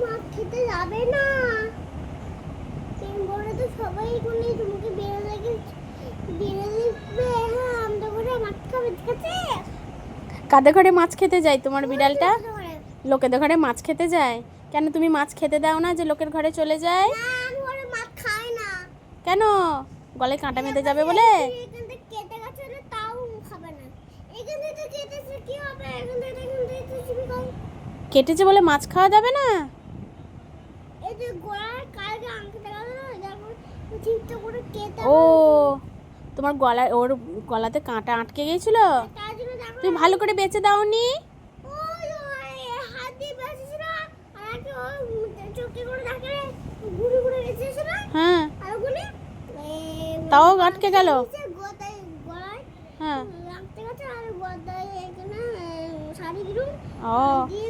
মাছ খেতে যাবে না। বলে তো সবাই কোনে তোমাকে বেড়ে দিবে। হ্যাঁ আমরা করে মাছ খাবে, ঠিক আছে? কাদের ঘরে মাছ খেতে যায় তোমার বিড়ালটা? লোকেদের ঘরে মাছ খেতে যায় কেন? তুমি মাছ খেতে দাও না যে লোকের ঘরে চলে যায়? না আমি ওরে মাছ খাই না। কেন? গলায় কাঁটা মেতে যাবে বলে? এখান থেকে কেটে গেছে না, তাও খাবে না। এখান থেকে কেটেছে কি হবে? এখান থেকে তুমি খাও। কেটেছে বলে মাছ খাওয়া যাবে না? এই যে গোড়ার কালকে আঁকতে গেল না, দেখো ঠিকটা করে কেটে। ও, তোমার গলায় ওর গলাতে কাঁটা আটকে গিয়েছিল, তার জন্য দেখো তুমি ভালো করে বেঁচে দাওনি? ওই হাত দিয়ে বেঁচেছিল। আর কি ও চোখে করে দেখে ঘুরে ঘুরে গেছিল। হ্যাঁ, আর ওখানে তাও আটকে গেল। গলায় হ্যাঁ, লাগতে গেছে। আর গলায় এখানে শাড়িগুলো ও দিয়ে